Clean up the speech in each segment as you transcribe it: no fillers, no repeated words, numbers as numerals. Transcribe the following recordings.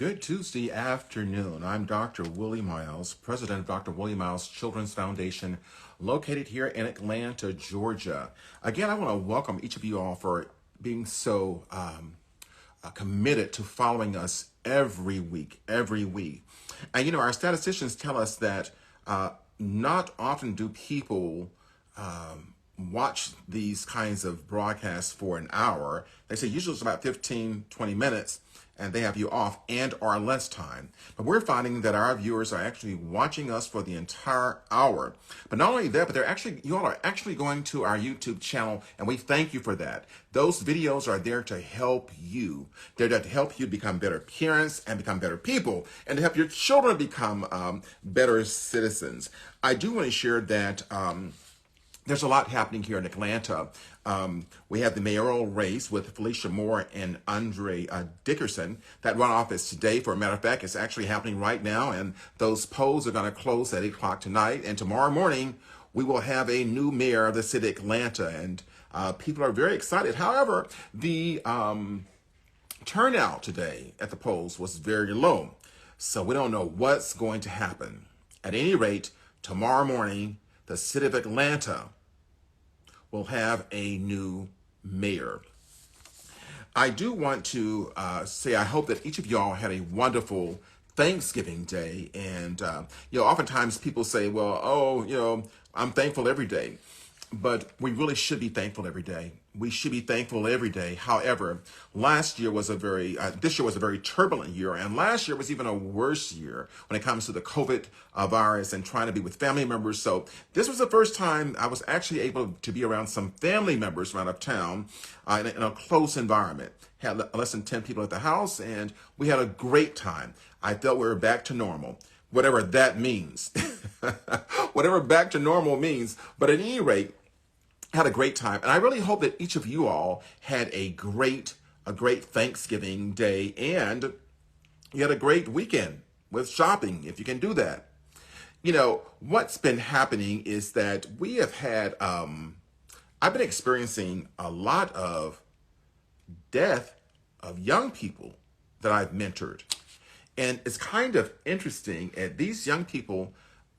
Good Tuesday afternoon. I'm Dr. Willie Miles, president of Dr. Willie Miles Children's Foundation, located here in Atlanta, Georgia. Again, I want to welcome each of you all for being so committed to following us every week, every week. And you know, our statisticians tell us that not often do people watch these kinds of broadcasts for an hour. They say usually it's about 15, 20 minutes, and they have you off and or less time. But we're finding that our viewers are actually watching us for the entire hour. But not only that, but you all are actually going to our YouTube channel, and we thank you for that. Those videos are there to help you. They're there to help you become better parents and become better people, and to help your children become better citizens. I do want to share that there's a lot happening here in Atlanta. We have the mayoral race with Felicia Moore and Andre Dickerson. That runoff is today. For a matter of fact, it's actually happening right now, and those polls are going to close at 8 o'clock tonight. And tomorrow morning, we will have a new mayor of the city of Atlanta, and people are very excited. However, the turnout today at the polls was very low, so we don't know what's going to happen. At any rate, tomorrow morning, the city of Atlanta will have a new mayor. I do want to say I hope that each of y'all had a wonderful Thanksgiving Day. And, oftentimes people say, well, I'm thankful every day. But we really should be thankful every day. We should be thankful every day. However, this year was a very turbulent year, and last year was even a worse year when it comes to the COVID virus and trying to be with family members. So this was the first time I was actually able to be around some family members from out of town in a close environment. Had less than 10 people at the house, and we had a great time. I felt we were back to normal, whatever that means, whatever back to normal means. But at any rate, had a great time, and I really hope that each of you all had a great Thanksgiving Day, and you had a great weekend with shopping, if you can do that. You know, what's been happening is that we have had, I've been experiencing a lot of death of young people that I've mentored, and it's kind of interesting. And these young people,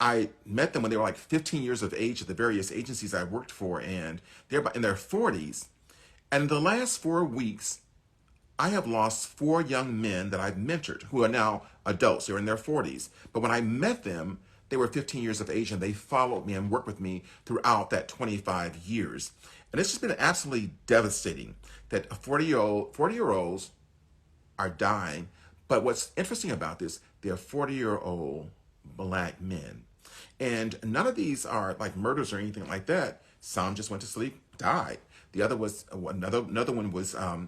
I met them when they were like 15 years of age at the various agencies I worked for, and they're in their 40s. And in the last 4 weeks, I have lost 4 young men that I've mentored who are now adults. They're in their 40s. But when I met them, they were 15 years of age, and they followed me and worked with me throughout that 25 years. And it's just been absolutely devastating that 40-year-olds are dying. But what's interesting about this, they're 40-year-old Black men. And none of these are like murders or anything like that. Some just went to sleep, died. The other was another one was on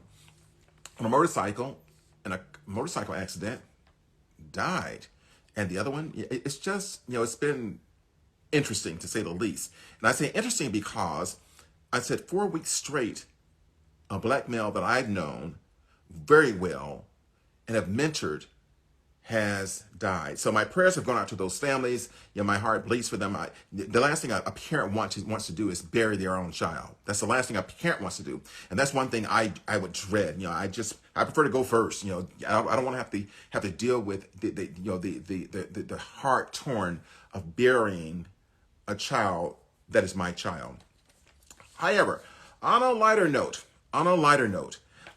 a motorcycle, in a motorcycle accident, died. And the other one, it's just, it's been interesting to say the least. And I say interesting because I said 4 weeks straight, a Black male that I've known very well and have mentored has died. So my prayers have gone out to those families. My heart bleeds for them. The last thing a parent wants to do is bury their own child. That's the last thing a parent wants to do, and that's one thing I would dread. I prefer to go first. I don't want to have to deal with the heart torn of burying a child that is my child. However, on a lighter note,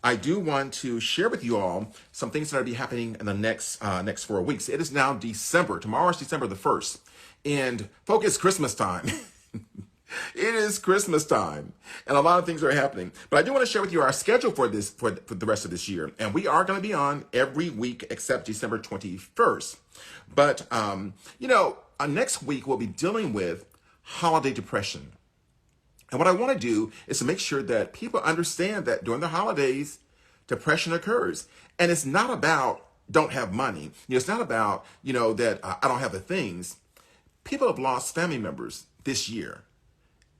I do want to share with you all some things that will be happening in the next 4 weeks. It is now December. Tomorrow is December the 1st. And folks, it's Christmas time. It is Christmas time. And a lot of things are happening. But I do want to share with you our schedule for the rest of this year. And we are going to be on every week except December 21st. But, next week we'll be dealing with holiday depression. And what I want to do is to make sure that people understand that during the holidays, depression occurs. And it's not about don't have money. It's not about, that I don't have the things. People have lost family members this year.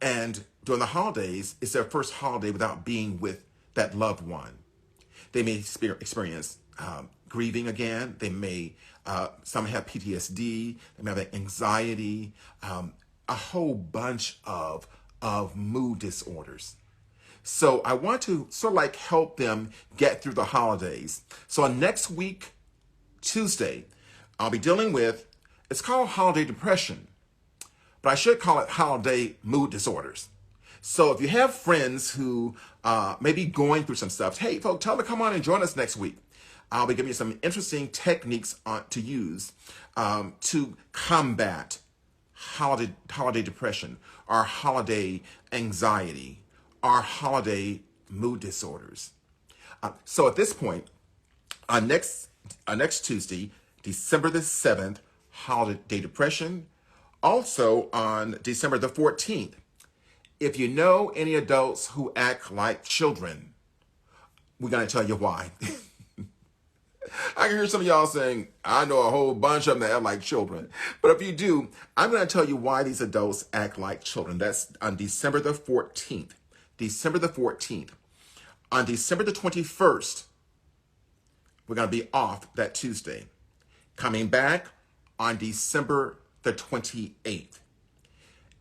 And during the holidays, it's their first holiday without being with that loved one. They may experience grieving again. They may, some have PTSD. They may have anxiety, a whole bunch of mood disorders. So I want to sort of like help them get through the holidays. So next week, Tuesday, I'll be dealing with, it's called holiday depression, but I should call it holiday mood disorders. So if you have friends who may be going through some stuff, hey, folks, tell them to come on and join us next week. I'll be giving you some interesting techniques to use to combat holiday depression, or holiday anxiety, or holiday mood disorders. So at this point, next Tuesday, December the 7th, holiday depression. Also on December the 14th, if you know any adults who act like children, we're going to tell you why. I can hear some of y'all saying, I know a whole bunch of them that act like children. But if you do, I'm going to tell you why these adults act like children. That's on December the 14th. December the 14th. On December the 21st, we're going to be off that Tuesday. Coming back on December the 28th.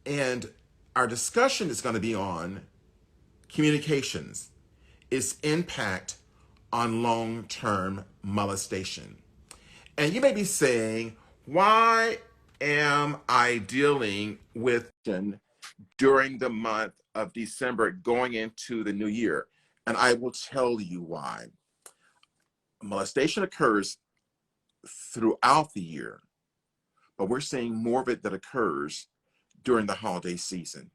And our discussion is going to be on communications, its impact on long-term molestation. And you may be saying, why am I dealing with during the month of December going into the new year? And I will tell you why. Molestation occurs throughout the year, but we're seeing more of it that occurs during the holiday season.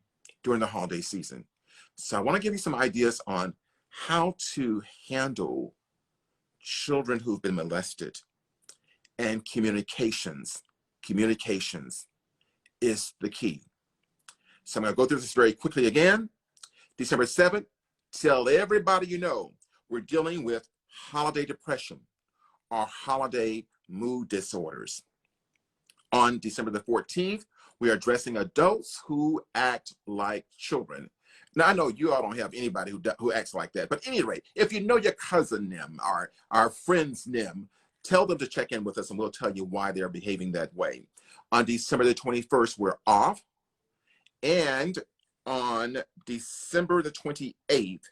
So I want to give you some ideas on how to handle children who've been molested, and communications. Communications is the key. So I'm going to go through this very quickly again. December 7th, tell everybody you know we're dealing with holiday depression or holiday mood disorders. On December the 14th, we are addressing adults who act like children. Now, I know you all don't have anybody who acts like that, but at any rate, if you know your cousin them or our friends them, tell them to check in with us and we'll tell you why they're behaving that way. On December the 21st, we're off. And on December the 28th,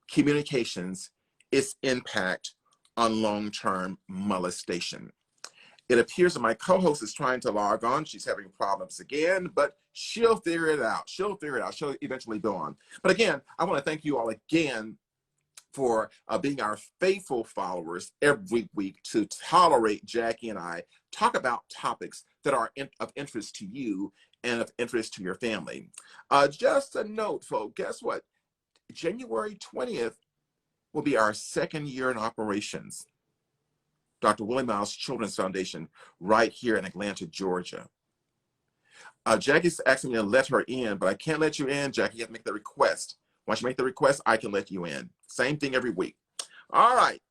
communications, its impact on long-term molestation. It appears that my co-host is trying to log on. She's having problems again, but she'll figure it out. She'll eventually go on. But again, I want to thank you all again for being our faithful followers every week to tolerate Jackie and I talk about topics that are of interest to you and of interest to your family. Just a note, folks, guess what? January 20th will be our second year in operations. Dr. Willie Miles Children's Foundation right here in Atlanta, Georgia. Jackie's asking me to let her in, but I can't let you in, Jackie. You have to make the request. Once you make the request, I can let you in. Same thing every week. All right,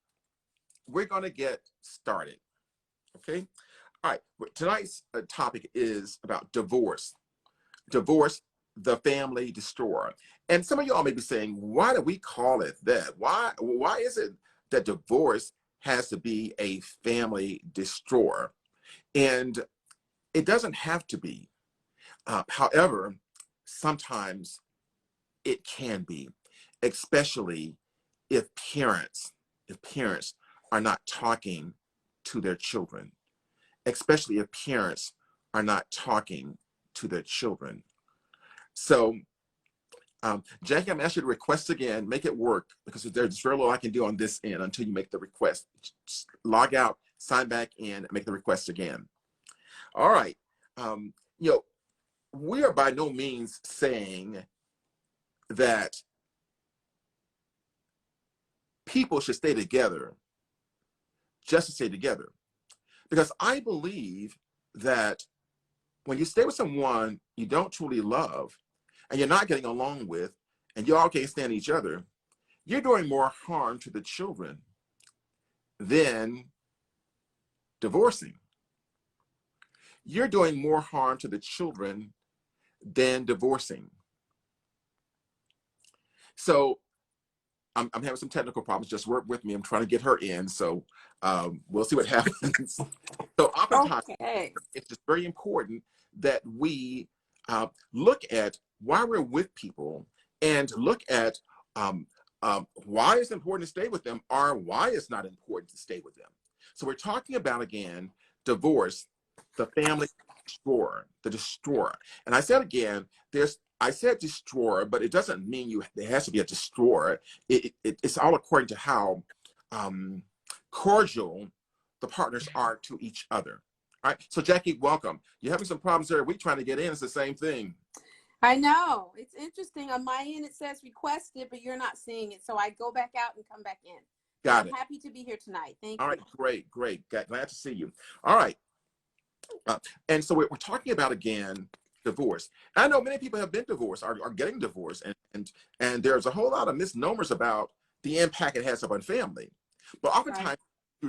we're going to get started, okay? All right, tonight's topic is about divorce. Divorce, the family destroyer. And some of y'all may be saying, why do we call it that? Why is it that divorce has to be a family destroyer? And it doesn't have to be. However, sometimes it can be, especially if parents are not talking to their children, especially if parents are not talking to their children. So, Jackie, I'm asking you to request again, make it work, because there's very little I can do on this end until you make the request. Just log out, sign back in, and make the request again. All right. We are by no means saying that people should stay together just to stay together. Because I believe that when you stay with someone you don't truly love and you're not getting along with and you all can't stand each other, you're doing more harm to the children than divorcing. You're doing more harm to the children than divorcing. So I'm having some technical problems. Just work with me. I'm trying to get her in. So we'll see what happens. So oftentimes, it's just very important that we look at why we're with people and look at why it's important to stay with them or why it's not important to stay with them. So we're talking about, again, divorce, the family destroyer, the destroyer. And I said again, I said destroyer, but it doesn't mean there has to be a destroyer. It's all according to how um, cordial the partners are to each other. All right. So Jackie, welcome. You're having some problems there. We trying to get in. It's the same thing. I know. It's interesting. On my end, it says requested, but you're not seeing it. So I go back out and come back in. But Got I'm it. happy to be here tonight. Thank All you. right. Great. Great. Glad to see you. All right. And so we're talking about, again, divorce. I know many people have been divorced, are getting divorced, and there's a whole lot of misnomers about the impact it has upon family. But Right. oftentimes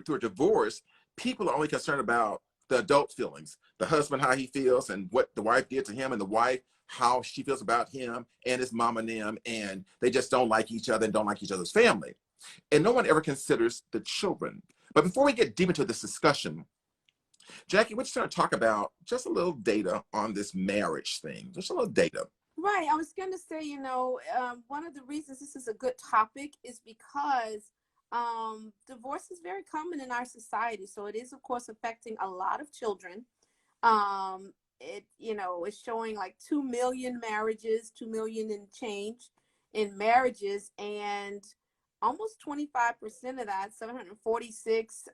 through a divorce, people are only concerned about the adult feelings, the husband, how he feels, and what the wife did to him, and the wife, how she feels about him and his mom and them, and they just don't like each other and don't like each other's family. And no one ever considers the children. But before we get deep into this discussion, Jackie, we're just going to talk about just a little data on this marriage thing, just a little data. Right. I was going to say, one of the reasons this is a good topic is because divorce is very common in our society. So it is, of course, affecting a lot of children. It's showing like 2 million marriages, 2 million and change in marriages, and almost 25% of that, 746,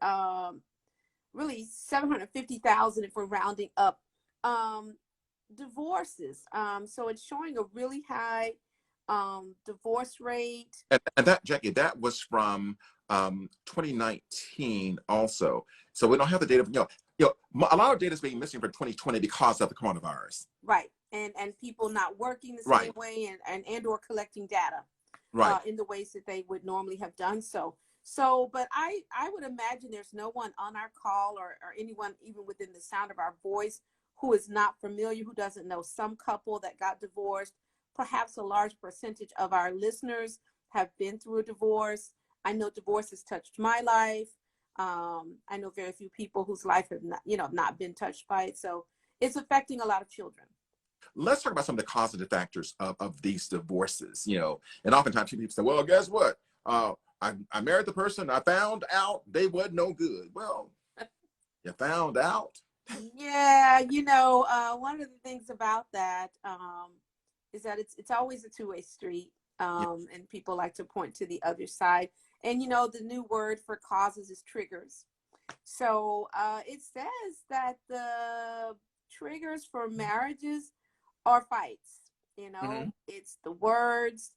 really 750,000 if we're rounding up, divorces. So it's showing a really high divorce rate. And that, Jackie, that was from 2019 also. So we don't have the data. A lot of data is being missing for 2020 because of the coronavirus. Right. And people not working the same Right. way and or collecting data Right. in the ways that they would normally have done so. But I would imagine there's no one on our call or anyone even within the sound of our voice who is not familiar, who doesn't know some couple that got divorced. Perhaps a large percentage of our listeners have been through a divorce. I know divorce has touched my life. I know very few people whose life have not been touched by it. So it's affecting a lot of children. Let's talk about some of the causative factors of these divorces, and oftentimes people say, well, guess what? I married the person, I found out they wasn't no good. Well, you found out. Yeah, one of the things about that is that it's always a two-way street, Yeah. and people like to point to the other side. And the new word for causes is triggers. So it says that the triggers for marriages are fights. Mm-hmm. It's the words.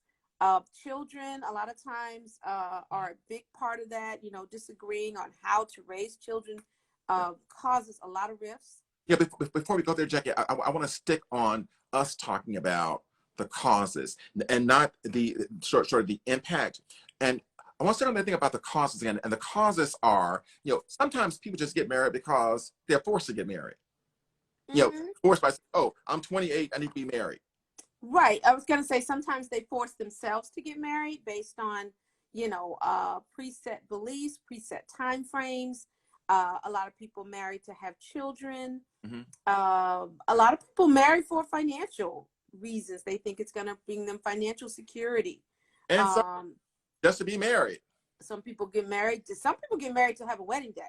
Children a lot of times are a big part of that. Disagreeing on how to raise children causes a lot of rifts. Yeah, before we go there, Jackie, I want to stick on us talking about the causes and not the sort of the impact. And I want to say another thing about the causes again. And the causes are, sometimes people just get married because they're forced to get married. Mm-hmm. Forced by, oh, I'm 28, I need to be married. Right. I was going to say sometimes they force themselves to get married based on, preset beliefs, preset time frames. A lot of people marry to have children. Mm-hmm. A lot of people marry for financial reasons. They think it's going to bring them financial security. And so Um, just to be married. some people get married. Some people get married to have a wedding day.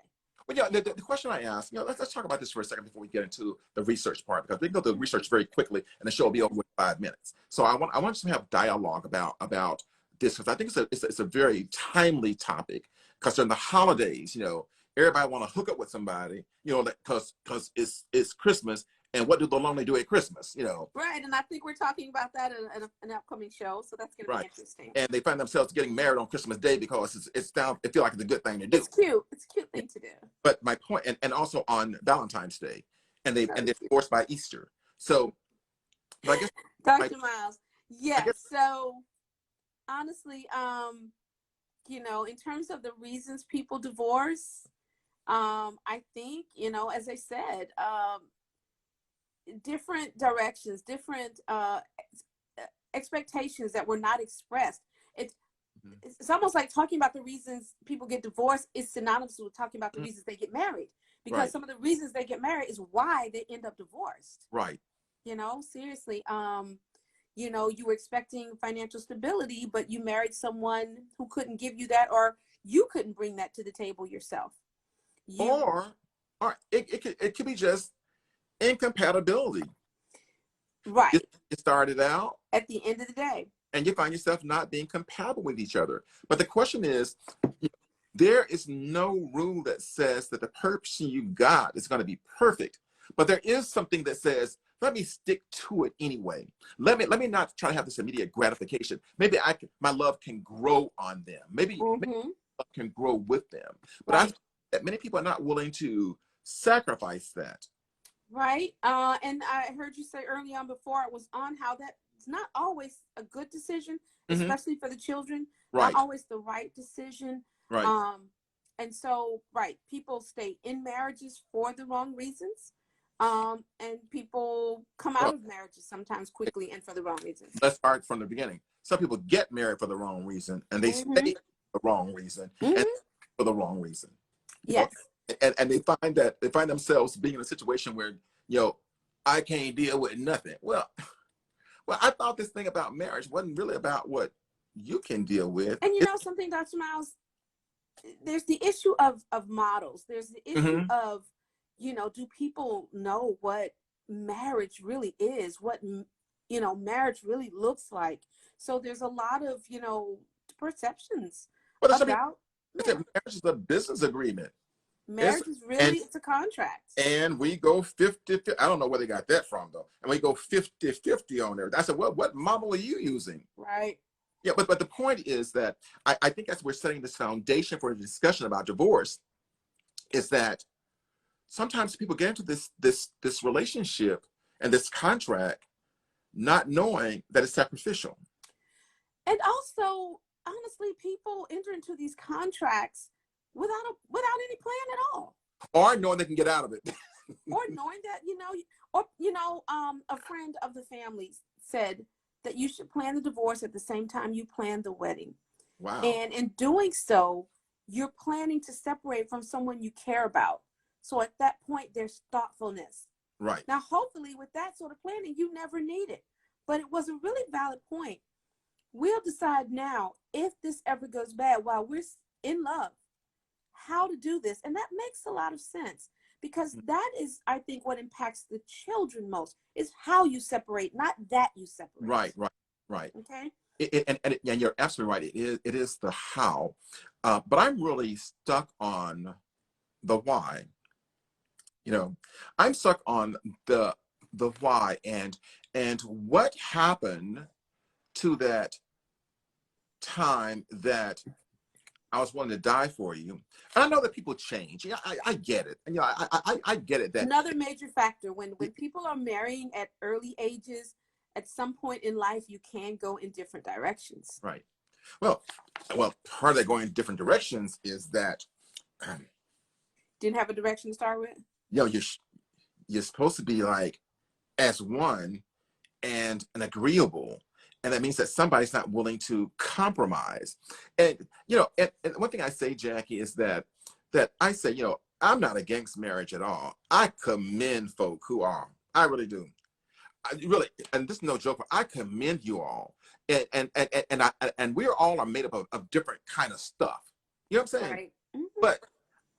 Well, yeah, the question I asked, let's talk about this for a second before we get into the research part, because we can go through the research very quickly, and the show will be over in 5 minutes. So I want to have dialogue about this, because I think it's a very timely topic, because during the holidays, everybody want to hook up with somebody, because it's Christmas, and what do they normally do at Christmas, Right, and I think we're talking about that in an upcoming show, so that's going to be interesting. And they find themselves getting married on Christmas Day because it feels like it's a good thing to do. It's cute. It's a cute thing to do. But my point, and also on Valentine's Day, and they're divorced by Easter. So, but I guess Dr. Miles, yes. So honestly, in terms of the reasons people divorce, I think, as I said, different directions, different expectations that were not expressed. It's almost like talking about the reasons people get divorced is synonymous with talking about the reasons they get married, because some of the reasons they get married is why they end up divorced. Right. Seriously. You were expecting financial stability, but you married someone who couldn't give you that, or you couldn't bring that to the table yourself. You or it could be just incompatibility. You, right you started out at the end of the day. and you find yourself not being compatible with each other. But the question is, there is no rule that says that the person you got is going to be perfect. But there is something that says, let me stick to it anyway. Let me not try to have this immediate gratification. Maybe my love can grow on them. Maybe Mm-hmm. love can grow with them. But I Right. think that many people are not willing to sacrifice that. Right. And I heard you say early on before it was on how that it's not always a good decision, Hmm. especially for the children, not Right, always the right decision. right. Um, and so, right, people stay in marriages for the wrong reasons. And people come out Well, of marriages sometimes quickly and for the wrong reasons. let's start from the beginning. Some people get married for the wrong reason, and they Mm-hmm. stay for the wrong reason, and Mm-hmm. for the wrong reason. You know, Yes. and they find themselves being in a situation where, you know, I can't deal with nothing. Well, I thought this thing about marriage wasn't really about what you can deal with. And you know something, Dr. Miles, there's the issue of models. There's the issue Mhm. of, do people know what marriage really is, what marriage really looks like? So there's a lot of perceptions But it's, I mean, about I said marriage. marriage is a business agreement. It's Marriage is and really, it's a contract. and we go 50. I don't know where they got that from though. And we go 50-50 on there. I said, what model are you using? Right. Yeah, but the point is that I think as we're setting this foundation for a discussion about divorce, is that sometimes people get into this relationship and this contract not knowing that it's sacrificial. And also, honestly, people enter into these contracts without any plan at all. Or knowing they can get out of it. Or knowing that a friend of the family said that you should plan the divorce at the same time you plan the wedding, Wow. and in doing so you're planning to separate from someone you care about. So at that point there's thoughtfulness. Right. Now hopefully with that sort of planning you never need it, but it was a really valid point. We'll decide now, if this ever goes bad while we're in love, how to do this. And that makes a lot of sense, because that is, I think, what impacts the children most is how you separate, not that you separate. Right. Right. Right. Okay. And you're absolutely right. It is the how, but I'm really stuck on the why. You know, I'm stuck on the why and what happened to that time that I was willing to die for you. And I know that people change. Yeah, I get it. And I get it that Another major factor, when people are marrying at early ages, at some point in life you can go in different directions. right. Well, part of that going in different directions is that Didn't have a direction to start with. you're supposed to be like as one and an agreeable, and that means that somebody's not willing to compromise. And and one thing I say, Jackie, is that I say, I'm not against marriage at all. I commend folk who are. I really do. I really, and this is no joke. I commend you all, and we all are made up of different kind of stuff. You know what I'm saying? Right. Mm-hmm. But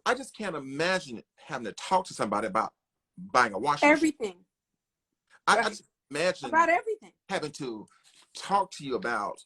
I just can't imagine having to talk to somebody about buying a washing machine. Everything. I Right. just imagine About everything. having to talk to you about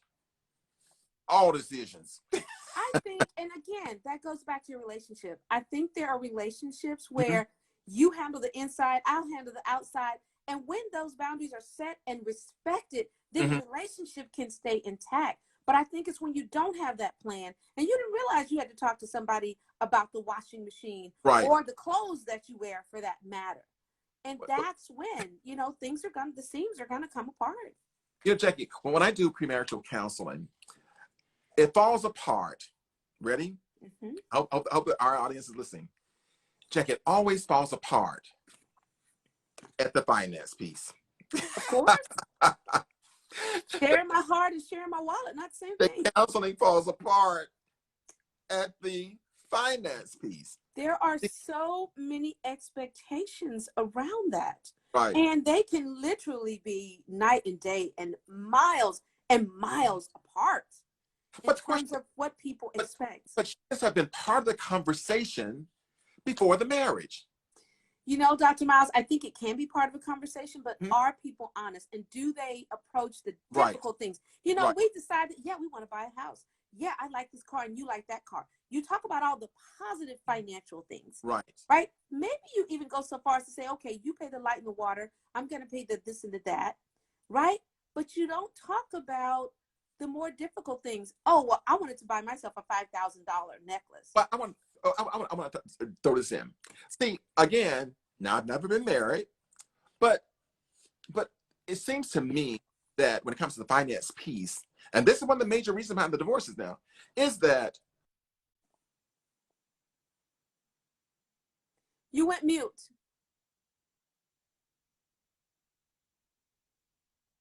all decisions. I think, and again, that goes back to your relationship. I think there are relationships Mhm. where you handle the inside, I'll handle the outside. And when those boundaries are set and respected, then Mhm. the relationship can stay intact. But I think it's when you don't have that plan and you didn't realize you had to talk to somebody about the washing machine Right. or the clothes that you wear for that matter. And But, that's when, the seams are going to come apart. Jackie, when I do premarital counseling, it falls apart. Ready? Mm-hmm. I hope that our audience is listening. Jackie, it always falls apart at the finance piece. Of course. Sharing my heart and sharing my wallet, not the same The thing. counseling falls apart at the finance piece. There are so many expectations around that. Right. And they can literally be night and day and miles apart in But terms of what people expect. but should have been part of the conversation, before the marriage. You know, Dr. Miles, I think it can be part of a conversation, but Mhm. are people honest and do they approach the Right, difficult things? You know, right, we decided, yeah, we want to buy a house. Yeah, I like this car and you like that car. You talk about all the positive financial things, right, right? Maybe you even go so far as to say, okay, you pay the light and the water. I'm going to pay the this and the that, right? But you don't talk about the more difficult things. Oh, well, I wanted to buy myself a $5,000 necklace. but I want to throw this in. See, again, now I've never been married, but but it seems to me that when it comes to the finance piece, and this is one of the major reasons behind the divorces now, is that You went mute.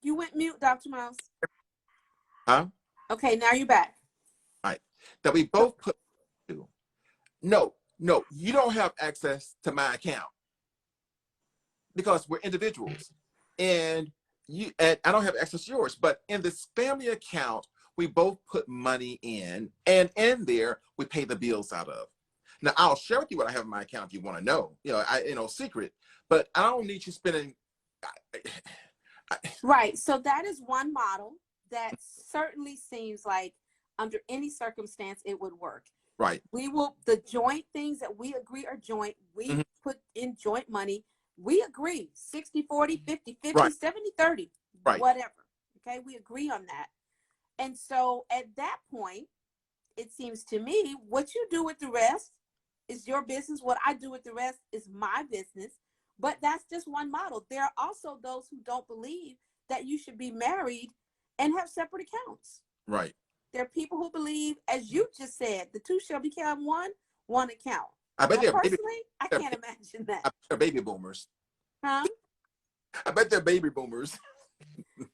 You went mute, Dr. Miles. huh? Okay, now you're back. Right, that we So, both put to. No, no, you don't have access to my account because we're individuals, and I don't have access to yours. But in this family account, we both put money in, and in there we pay the bills out of. Now I'll share with you what I have in my account if you want to know. Secret. But I don't need you spending. I, right. So that is one model that certainly seems like under any circumstance it would work. right. The joint things that we agree are joint, we Mhm. put in joint money. We agree 60-40, 50-50, Right. 70-30, Right. whatever. Okay, we agree on that. And so at that point, it seems to me what you do with the rest is your business. What I do with the rest is my business. But that's just one model. There are also those who don't believe that you should be married and have separate accounts. Right. There are people who believe, as you just said, the two shall become one account. I bet Now, they're baby. personally, I They're, can't imagine that. I bet they're baby boomers. Huh? I bet they're baby boomers.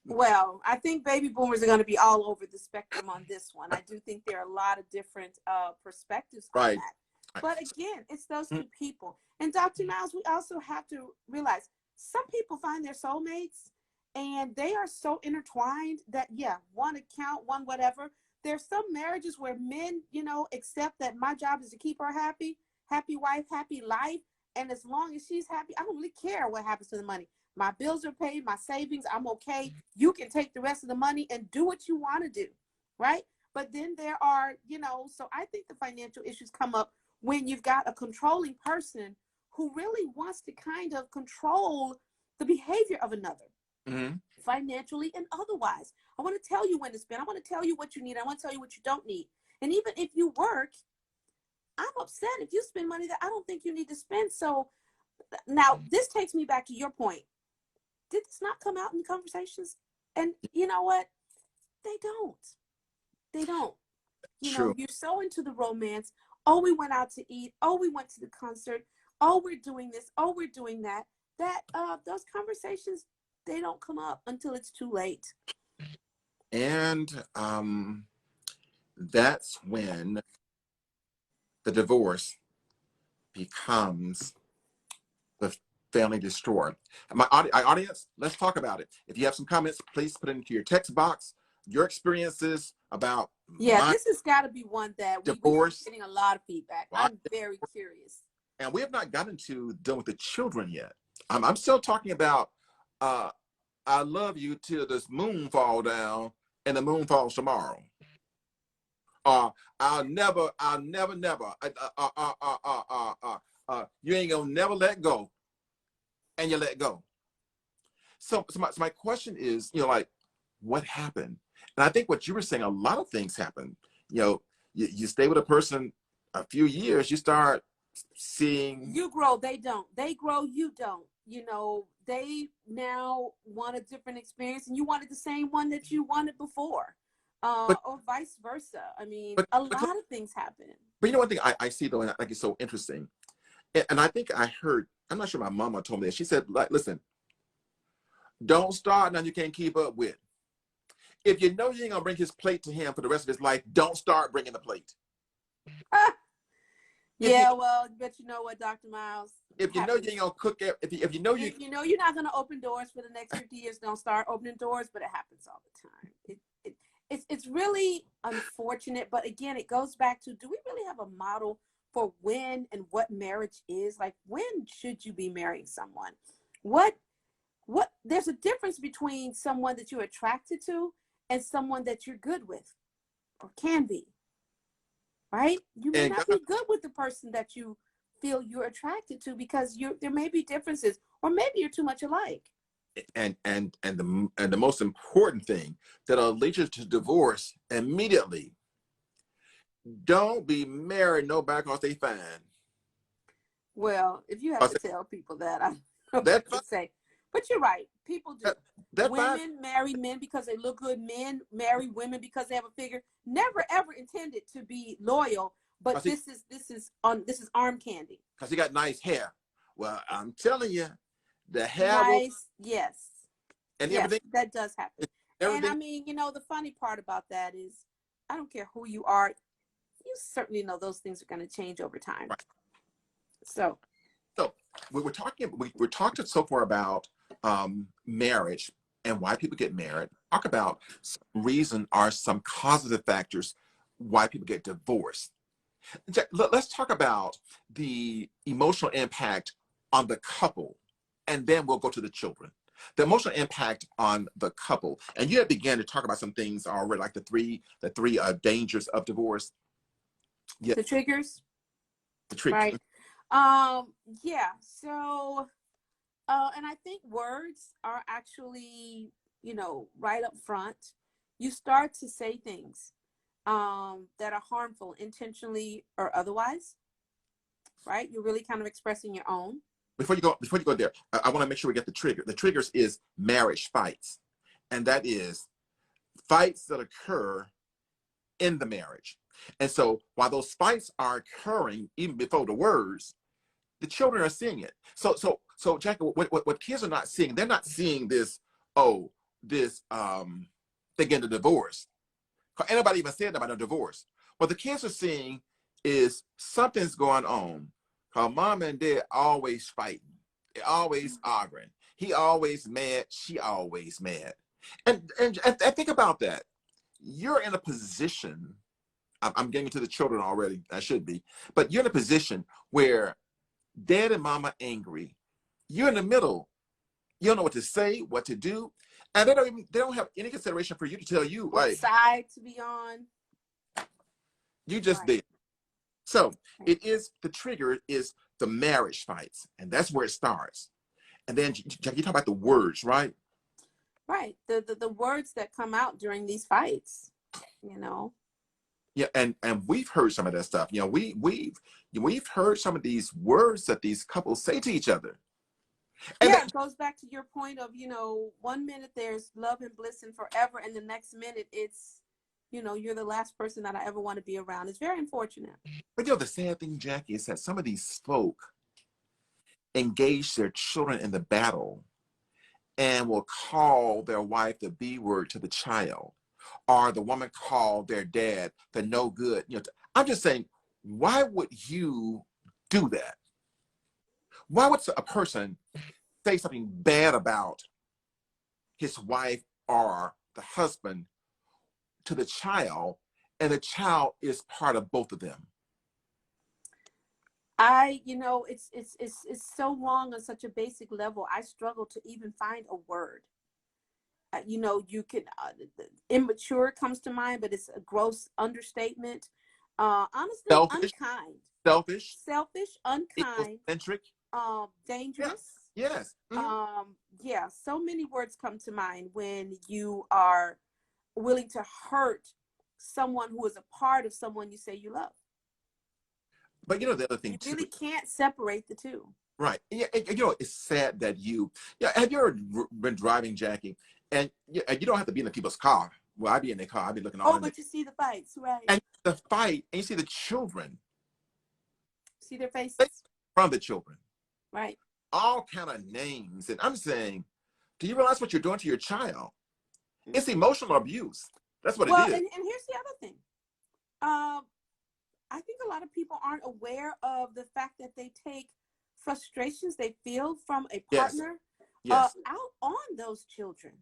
Well, I think baby boomers are going to be all over the spectrum on this one. I do think there are a lot of different perspectives on Right. that. Right. But again, it's those Mhm. two people. And Dr. Miles, we also have to realize some people find their soulmates and they are so intertwined that, yeah, one account, one whatever. There's some marriages where men, accept that my job is to keep her happy, happy wife, happy life. And as long as she's happy, I don't really care what happens to the money. My bills are paid, my savings, I'm okay. You can take the rest of the money and do what you want to do, right? But then there are, so I think the financial issues come up when you've got a controlling person who really wants to kind of control the behavior of another, Mhm. financially and otherwise. I want to tell you when to spend. I want to tell you what you need. I want to tell you what you don't need. And even if you work, I'm upset if you spend money that I don't think you need to spend. So now this takes me back to your point. Did this not come out in the conversations? And you know what? They don't. They don't. True. You're so into the romance. Oh, we went out to eat. Oh, we went to the concert. Oh, we're doing this. Oh, we're doing that. That those conversations, they don't come up until it's too late. And that's when the divorce becomes the family destroyer. Audience, let's talk about it. If you have some comments, please put it into your text box. Your experiences about Yeah, my this has got to be one that we keep divorce, getting a lot of feedback. right? I'm very curious. And we have not gotten to dealing with the children yet. I'm still talking about uh, I love you till this moon fall down and the moon falls tomorrow. I'll never, never. You ain't gonna never let go, and you let go. So my question is, like, what happened? And I think what you were saying, a lot of things happen. You stay with a person a few years, you start seeing. You grow, they don't. They grow, you don't. They now want a different experience and you wanted the same one that you wanted before. But Or vice versa. I mean, but a but, lot of things happen. but you know one thing I see though, and I think it's so interesting, and I think I heard. I'm not sure my mama told me this. She said, like, listen, don't start now you can't keep up with. If you know you ain't gonna bring his plate to him for the rest of his life, don't start bringing the plate. If you Yeah, well, but you know what, Dr. Miles, it if you know you happens. ain't gonna cook, if you know you. You know you're not going to open doors for the next 50 years. Don't start opening doors, but it happens all the time. It's really unfortunate. But again, it goes back to, do we really have a model for when and what marriage is? Like, when should you be marrying someone? What there's a difference between someone that you're attracted to and someone that you're good with or can be, right? You may And not be good with the person that you feel you're attracted to because there may be differences, or maybe you're too much alike. the most important thing that'll lead you to divorce immediately: don't be married nobody because they fine. Well, if you have to tell people that, I don't know That's what fine. to say. But you're right. People do. That's Women fine. marry men because they look good. Men marry women because they have a figure. Never ever intended to be loyal. But this is arm candy. Because he got nice hair. Well, I'm telling you, the hair will, Nice, yes, and yes, everything. that does happen. And I Everything. mean, the funny part about that is, I don't care who you are, you certainly know those things are going to change over time. Right. So We're talking so far about marriage and why people get married. Talk about some reason or some causative factors why people get divorced. Let's talk about the emotional impact on the couple, and then we'll go to the children. The emotional impact on the couple, and you had began to talk about some things already, like the three dangers of divorce. Yeah, the triggers, the triggers. right? Yeah. So, and I think words are actually, right up front. You start to say things that are harmful, intentionally or otherwise, right? You're really kind of expressing your own. Before you go there, I want to make sure we get the trigger. The triggers is marriage fights, and that is fights that occur in the marriage. And so while those fights are occurring even before the words, the children are seeing it. So Jackie, what kids are not seeing, they're not seeing this, they get a divorce. Anybody even said about a divorce. What the kids are seeing is something's going on. Her mom and dad always fighting. They always arguing. He always mad. She always mad. And think about that. You're in a position, I'm getting to the children already, I should be, but you're in a position where dad and mama angry. You're in the middle. You don't know what to say, what to do, and they don't have any consideration for you to tell you, What like, side to be on. you just Right. did. So it is, the trigger is the marriage fights, and that's where it starts. And then you talk about the words, right? Right. The words that come out during these fights, Yeah, and we've heard some of that stuff. We've heard some of these words that these couples say to each other. And yeah, it goes back to your point of, 1 minute there's love and bliss and forever, and the next minute it's, you're the last person that I ever want to be around. It's very unfortunate. But the sad thing, Jackie, is that some of these folk engage their children in the battle and will call their wife the B word to the child, or the woman call their dad the no good. I'm just saying, why would you do that? Why would a person say something bad about his wife or the husband to the child, and the child is part of both of them? It's so wrong on such a basic level. I struggle to even find a word. You can, immature comes to mind, but it's a gross understatement. Honestly, Selfish, unkind, selfish, unkind, egocentric. dangerous. Yes. Mm-hmm. Yeah, so many words come to mind when you are willing to hurt someone who is a part of someone you say you love. But the other thing You too, really can't separate the two. right? Yeah, it's sad that have you ever been driving, Jackie, and you don't have to be in the people's car. Well, I'd be in their car. I'd be looking all. Oh, but you see the fights, right? And the fight, and you see the children. See their faces. From the children. Right. All kind of names, and I'm saying, do you realize what you're doing to your child? It's emotional abuse. That's what it is. And here's the other thing. I think a lot of people aren't aware of the fact that they take frustrations they feel from a partner out on those children.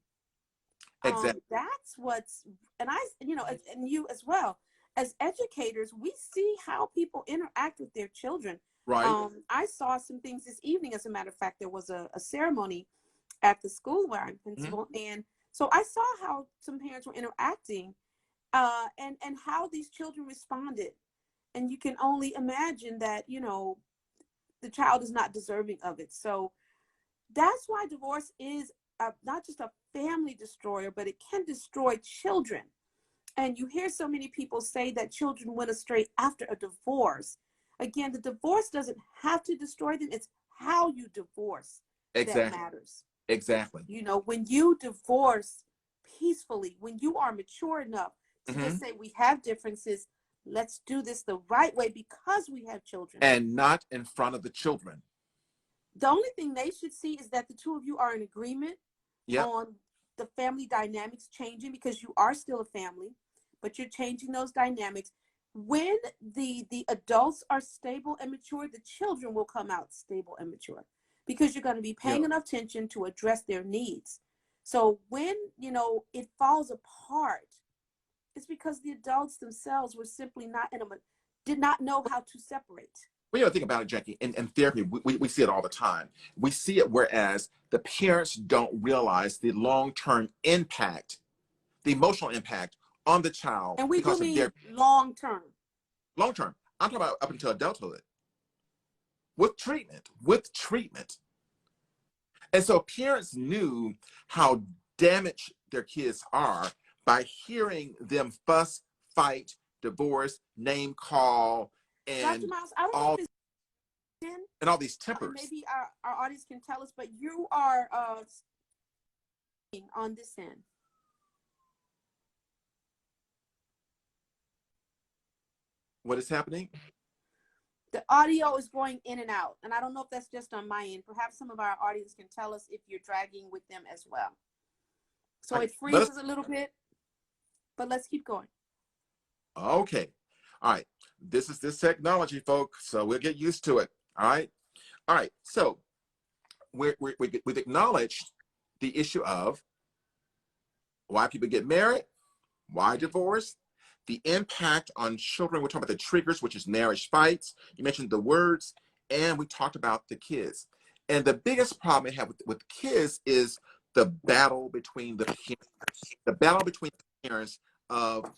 Exactly. That's what's, and and you as well. as educators, we see how people interact with their children. Right. I saw some things this evening. As a matter of fact, there was a ceremony at the school where I'm Mm-hmm. principal, and so I saw how some parents were interacting, and how these children responded. And you can only imagine that, the child is not deserving of it. So that's why divorce is not just a family destroyer, but it can destroy children. And you hear so many people say that children went astray after a divorce. Again, the divorce doesn't have to destroy them. It's how you divorce that Exactly. matters. Exactly. When you divorce peacefully, when you are mature enough to Mm-hmm. just say, we have differences, let's do this the right way because we have children. And not in front of the children. The only thing they should see is that the two of you are in agreement Yep. on the family dynamics changing, because you are still a family, but you're changing those dynamics. When the adults are stable and mature, the children will come out stable and mature, because you're going to be paying Yep. enough attention to address their needs. So when, it falls apart, it's because the adults themselves were simply not did not know how to separate. Well, you know, think about it, Jackie. In therapy, we see it all the time. We see it whereas the parents don't realize the long-term impact, the emotional impact on the child And we do because of their mean long term. long-term. I'm talking about up until adulthood with treatment, with treatment. And so parents knew how damaged their kids are by hearing them fuss, fight, divorce, name call, Dr. and Miles, I don't know all if it's in, and all these and tempers. maybe our audience can tell us, but you are on this end. What is happening? The audio is going in and out, and I don't know if that's just on my end. Perhaps some of our audience can tell us if you're dragging with them as well. So it freezes a little bit, but let's keep going. Okay. All right. This is this technology, folks. So we'll get used to it. All right. All right. So we've acknowledged the issue of why people get married, why divorce, the impact on children. We're talking about the triggers, which is marriage fights. You mentioned the words, and we talked about the kids. And the biggest problem we have with kids is the battle between the battle between the parents of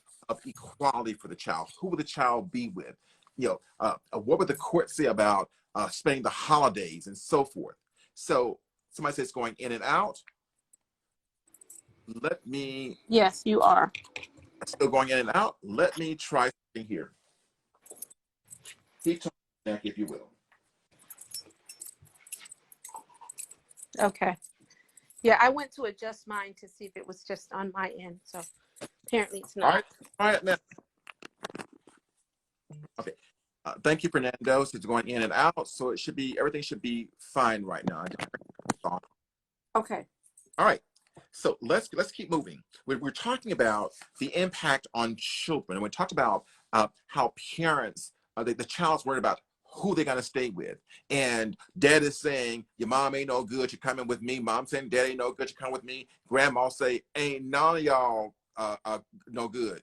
equality for the child. Who will the child be with? What would the court say about spending the holidays and so forth? So somebody says going in and out. Let me Yes, you are. still going in and out. Let me try something here. Keep talking, Jack, if you will. Okay. Yeah, I went to adjust mine to see if it was just on my end. So apparently it's All not. right. All right, now. Okay. Thank you, Fernando. It's going in and out, so everything should be fine right now. Okay. All right. So let's keep moving. We're talking about the impact on children. We talked about how parents, the child's worried about who they're gonna stay with, and dad is saying, "Your mom ain't no good. You're coming with me." Mom saying, "Dad ain't no good. You come with me." Grandma say, "Ain't none of y'all no good."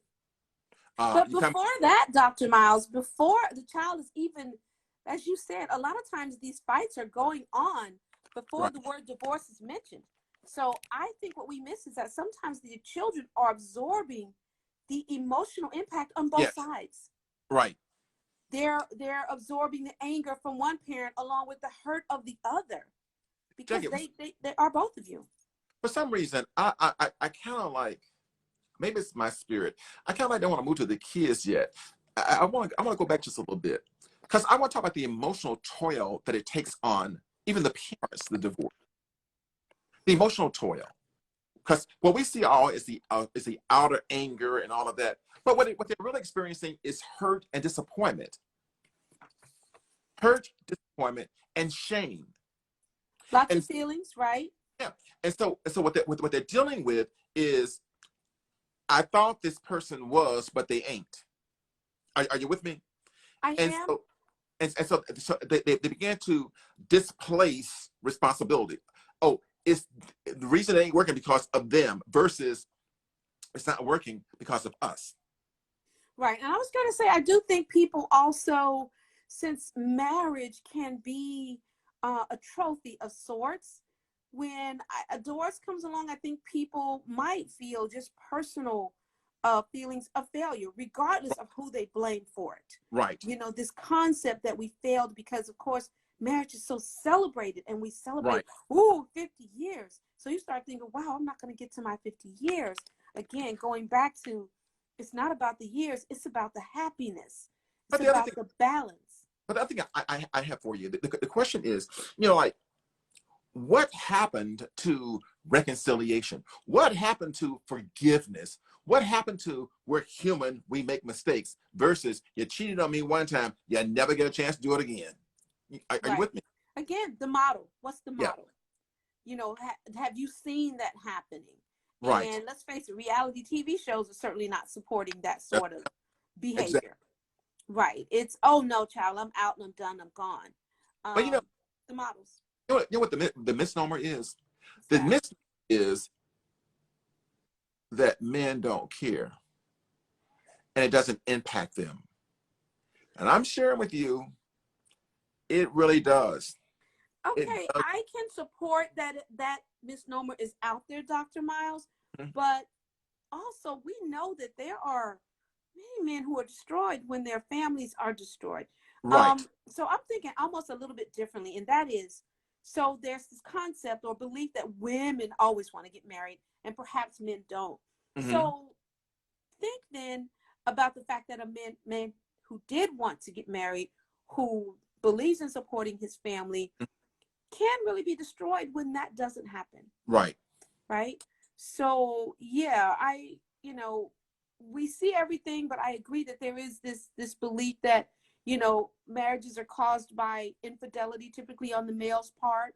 But You come. before that, Dr. Miles, before the child is even, as you said, a lot of times these fights are going on before Right. the word divorce is mentioned. So I think what we miss is that sometimes the children are absorbing the emotional impact on both Yes. sides. Right. They're absorbing the anger from one parent along with the hurt of the other, because Jackie, they are both of you. for some reason, I kind of like, maybe it's my spirit. I kind of like don't want to move to the kids yet. I want to go back just a little bit because I want to talk about the emotional toil that it takes on even the parents, the divorce, the emotional toil. Because what we see all is the outer anger and all of that, but what they're really experiencing is hurt, disappointment, and shame. Lots of And feelings, right? yeah, and so what they're dealing with is, I thought this person was, but they ain't. Are you with me? I And am. so so they began to displace responsibility. Oh, it's the reason it ain't working because of them versus it's not working because of us. Right. And I was going to say, I do think people also, since marriage can be a trophy of sorts, when a divorce comes along, I think people might feel just personal feelings of failure, regardless of who they blame for it. Right. You know, this concept that we failed because, of course, marriage is so celebrated and we celebrate, Right. ooh, 50 years. So you start thinking, wow, I'm not going to get to my 50 years. Again, going back to, it's not about the years, it's about the happiness. It's But the other about thing, the balance. but the other thing I have for you, the question is, like, what happened to reconciliation? What happened to forgiveness? What happened to we're human, we make mistakes versus you cheated on me one time, you never get a chance to do it again. Are you Right. with me? Again, the model. What's the Yeah. model? You know, have you seen that happening? Right. And let's face it, reality TV shows are certainly not supporting that That's sort of exactly. behavior. Right. It's, oh no, child, I'm out and I'm done, I'm gone. But The models. you know what the misnomer is? What's The that? misnomer is that men don't care and it doesn't impact them. And I'm sharing with you, it really does. It Okay, does. I can support that misnomer is out there, Dr. Miles, Mhm. but also we know that there are many men who are destroyed when their families are destroyed. Right. So I'm thinking almost a little bit differently, and that is, so there's this concept or belief that women always want to get married and perhaps men don't. Hmm. So think then about the fact that a man who did want to get married, who believes in supporting his family, can really be destroyed when that doesn't happen, Right. right? So yeah, you know, we see everything, but I agree that there is this belief that, you know, marriages are caused by infidelity, typically on the male's part,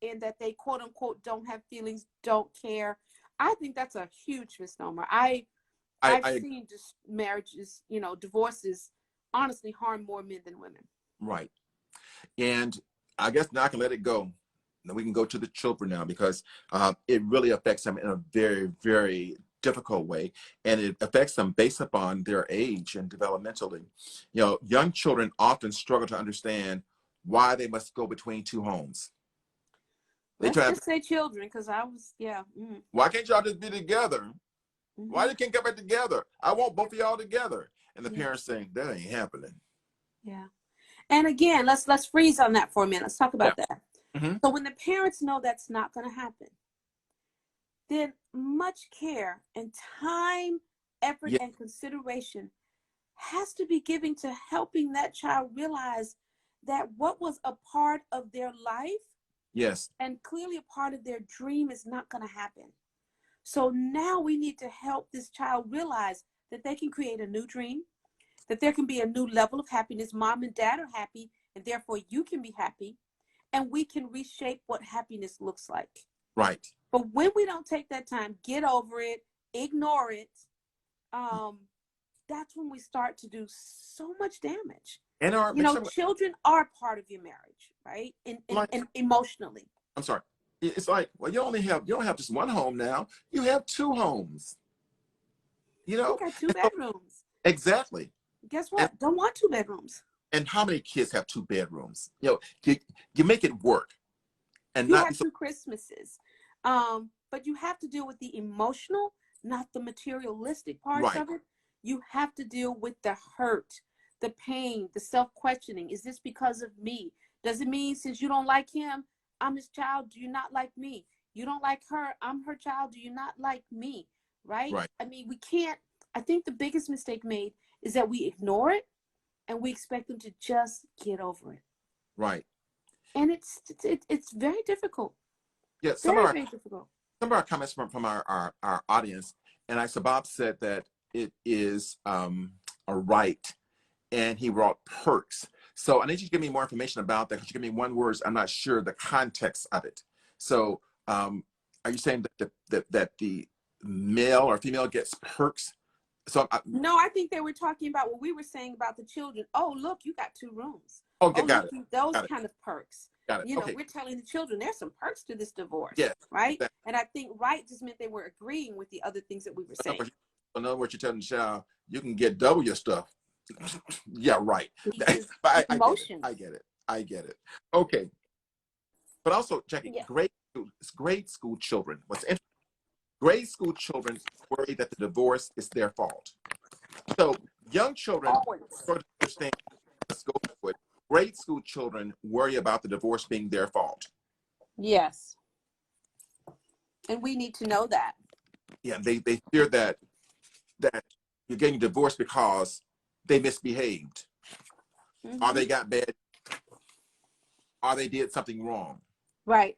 and that they quote unquote don't have feelings, don't care. I think that's a huge misnomer. I've I seen just marriages, you know, divorces honestly harm more men than women. right. And I guess now I can let it go. Now we can go to the children now because it really affects them in a very, very difficult way. And it affects them based upon their age and developmentally. Young children often struggle to understand why they must go between two homes. They Let's try to, just say children, because I was, yeah. why can't y'all just be together? Why Mm-hmm. you can't get back together? I want both of y'all together. And the Yeah, parents saying, that ain't happening. yeah. And again, let's freeze on that for a minute. Let's talk Yeah. about that. Hmm. So when the parents know that's not going to happen, then much care and time, effort, Yeah. and consideration has to be given to helping that child realize that what was a part of their life Yes. and clearly a part of their dream is not going to happen. So now we need to help this child realize that they can create a new dream, that there can be a new level of happiness. Mom and dad are happy, and therefore you can be happy, and we can reshape what happiness looks like. Right. But when we don't take that time, get over it, ignore it, um, that's when we start to do so much damage. And our You make know, sure children are part of your marriage, right? like And emotionally. I'm sorry. It's like, well, you don't have just one home now. You have two homes. You We know, got two and so bedrooms. exactly. Guess And what? Don't want two bedrooms. how many kids have two bedrooms? You make it work and You not be have so two Christmases. But you have to deal with the emotional, not the materialistic parts right, of it. You have to deal with the hurt, the pain, the self-questioning. Is this because of me? Does it mean since you don't like him, I'm his child, do you not like me? You don't like her, I'm her child, do you not like me? Right? right, I mean, we can't, I think the biggest mistake made is that we ignore it and we expect them to just get over it. right. And it's very difficult. Yeah, Very, very difficult. some of our comments from our audience, and I Bob said that it is a right, and he wrote perks. So I need you to give me more information about that. Could you give me one word? I'm not sure the context of it. So are you saying that the male or female gets perks? So No, I think they were talking about what we were saying about the children. Oh, look, you got two rooms. okay, Oh, got look, it, those got it, kind of perks. got it. You know, Okay, we're telling the children there's some perks to this divorce, yes, right? exactly. And I think right just meant they were agreeing with the other things that we were saying. in other words, you're telling the child you can get double your stuff. Yeah, right. Releases But I get it. emotions. I get it. I get it. Okay. But also, Jackie, Yeah. grade school children. What's interesting, grade school children worry that the divorce is their fault. So young children Always. sort of understand, let's go for it. Grade school children worry about the divorce being their fault. Yes. And we need to know that. Yeah, they fear that you're getting divorced because they misbehaved, or Hmm. they got bad, or they did something wrong. Right.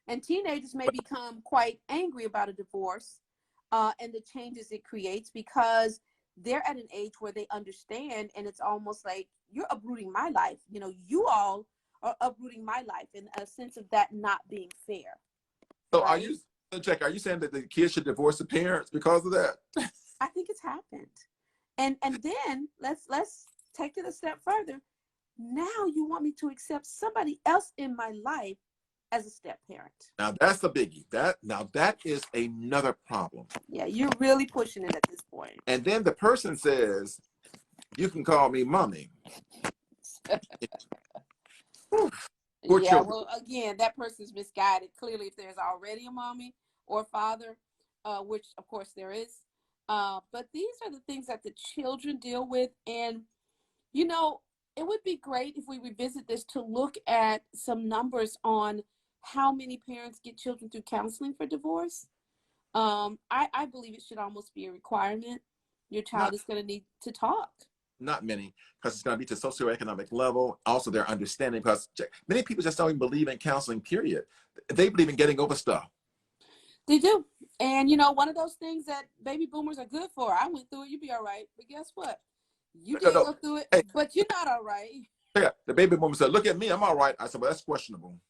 And teenagers may But become quite angry about a divorce and the changes it creates because they're at an age where they understand, and it's almost like you're uprooting my life. You know, you all are uprooting my life in a sense of that not being fair. so Right. Are you saying that the kids should divorce the parents because of that? I think it's happened. And then let's take it a step further. Now you want me to accept somebody else in my life as a step parent. Now that's a biggie. That is another problem. Yeah, you're really pushing it at this point. And then the person says, "You can call me mommy." Poor Yeah, children. well, again, that person's misguided. Clearly, if there's already a mommy or father, which of course there is, but these are the things that the children deal with. And, you know, it would be great if we revisit this to look at some numbers on how many parents get children through counseling for divorce. I believe it should almost be a requirement. Your child Not is going to need to talk. not many, because it's going to be to socioeconomic level. Also, their understanding, because many people just don't even believe in counseling. Period. They believe in getting over stuff. They do. And, you know, one of those things that baby boomers are good for. I went through it. You be all right. But guess what? You No, did no. go through it, Hey, but you're not all right. yeah, the baby boomer said, "Look at me, I'm all right." I said, "Well, that's questionable."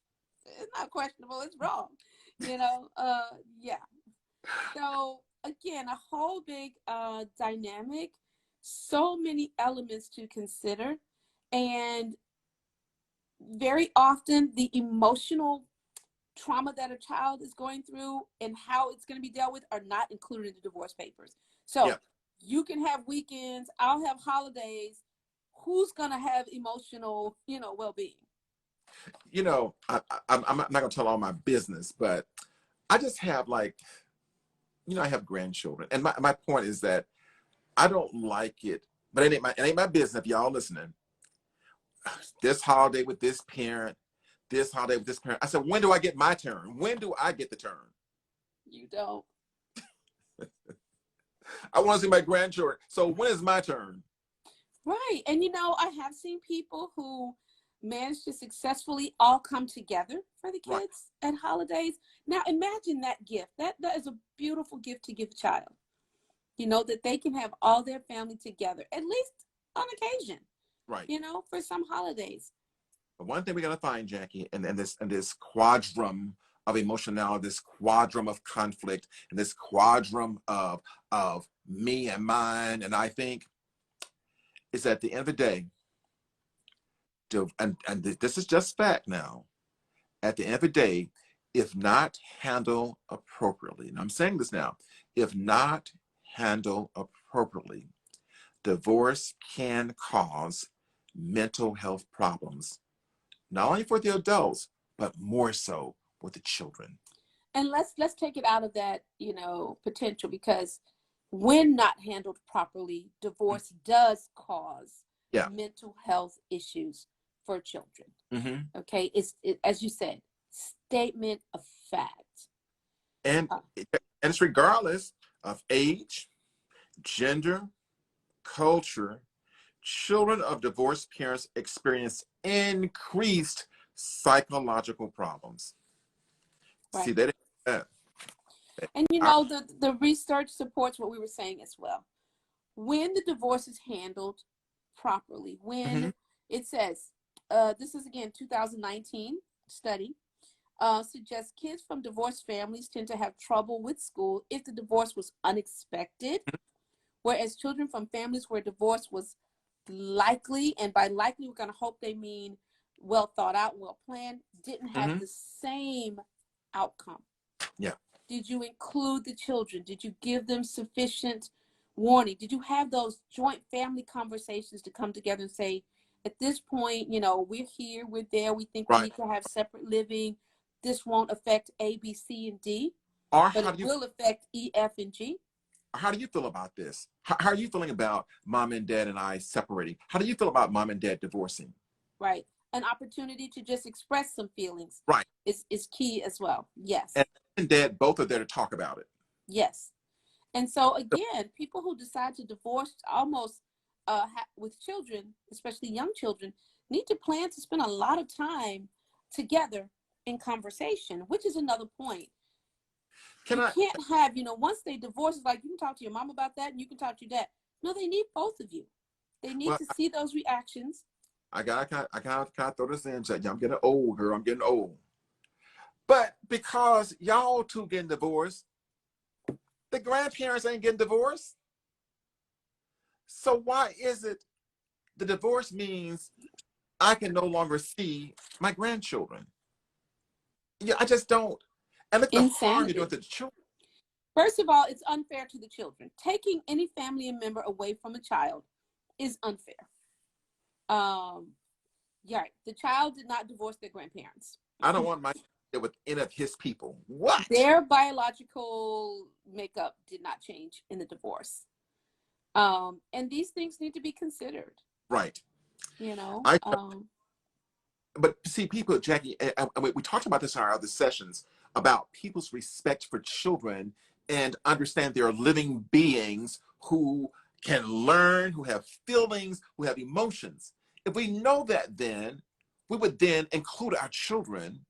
It's not questionable. It's wrong. You know, yeah. So again, a whole big dynamic, so many elements to consider. And very often the emotional trauma that a child is going through and how it's going to be dealt with are not included in the divorce papers. Yeah. So you can have weekends, I'll have holidays. Who's going to have emotional, you know, well-being? I'm not going to tell all my business, but I just have I have grandchildren, and my point is that I don't like it, but it ain't my business if y'all listening. This holiday with this parent, this holiday with this parent. I said, when do I get my turn? When do I get the turn? You don't. I want to see my grandchildren. So when is my turn? Right. And you know, I have seen people who manage to successfully all come together for the Right. kids at holidays. Now imagine that gift. That is a beautiful gift to give a child. You know, that they can have all their family together, at least on occasion, Right. you know, for some holidays. But one thing we got to find, Jackie, and this quadrum of emotionality, this quadrum of conflict, and this quadrum of me and mine, and I think is at the end of the day, and this is just fact now. At the end of the day, if not handled appropriately, and I'm saying this now, if not handled appropriately, divorce can cause mental health problems, not only for the adults, but more so with the children. And let's take it out of that, you know, potential, because when not handled properly, divorce does cause Yeah. mental health issues for children. Mm-hmm. Okay, as you said, statement of fact. And, Uh, and it's regardless of age, gender, culture. Children of divorced parents experience increased psychological problems. See, right. they didn't that. And you I, know, the research supports what we were saying as well. When the divorce is handled properly, mm-hmm, when it says, this is again 2019 study, suggests kids from divorced families tend to have trouble with school if the divorce was unexpected, whereas children from families where divorce was likely, and by likely we're going to hope they mean well thought out, well planned, didn't have mm-hmm, the same outcome. yeah. Did you include the children? Did you give them sufficient warning? Did you have those joint family conversations to come together and say, at this point, you know, we're here, we're there, we think we Right. need to have separate living. This won't affect A, B, C, and D, Or but it will affect E, F, and G. how do you feel about this? How are you feeling about mom and dad and I separating? How do you feel about mom and dad divorcing? Right. An opportunity to just express some feelings Right. is key as well. Yes. And dad both are there to talk about it. Yes. And so again, people who decide to divorce almost with children, especially young children, need to plan to spend a lot of time together in conversation, which is another point. Can You I? can't have, you know, once they divorce, it's like you can talk to your mom about that and you can talk to your dad. No, they need both of you. They need Well, to see those reactions. I gotta throw this in. I'm getting old, girl. I'm getting old. But because y'all two getting divorced, the grandparents ain't getting divorced. So why is it the divorce means I can no longer see my grandchildren? Yeah, I just don't. And look at the harm you're doing Insanity. to the children. First of all, it's unfair to the children. Taking any family member away from a child is unfair. Yeah, the child did not divorce their grandparents. I don't want my kid with any of his people. What? Their biological makeup did not change in the divorce. And these things need to be considered, Right. you know. I but see, people, Jackie, and we talked about this in our other sessions about people's respect for children and understand they're living beings who can learn, who have feelings, who have emotions. If we know that, then we would then include our children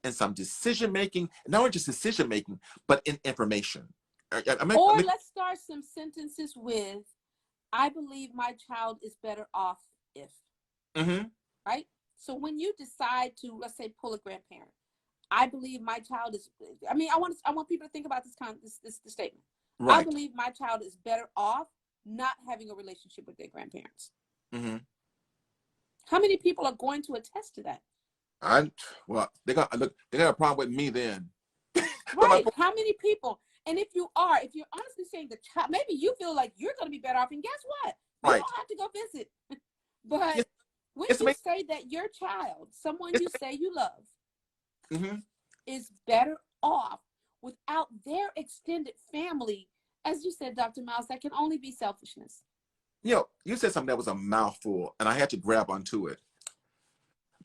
in some decision making, not only just decision making, but in information. Or let's start some sentences with, I believe my child is better off if. Mm-hmm. Right? So when you decide to, let's say, pull a grandparent, I believe my child is, I mean, I want people to think about this statement. I Right. believe my child is better off not having a relationship with their grandparents. Mm-hmm. How many people are going to attest to that? Well, they got a problem with me then. Right. How many people? And if you're honestly saying the child, maybe you feel like you're going to be better off. And guess what? You Right. don't have to go visit. But when it's you amazing. say that your child, someone you say you love, Mm-hmm. is better off without their extended family, as you said, Dr. Miles, that can only be selfishness. You know, you said something that was a mouthful, and I had to grab onto it.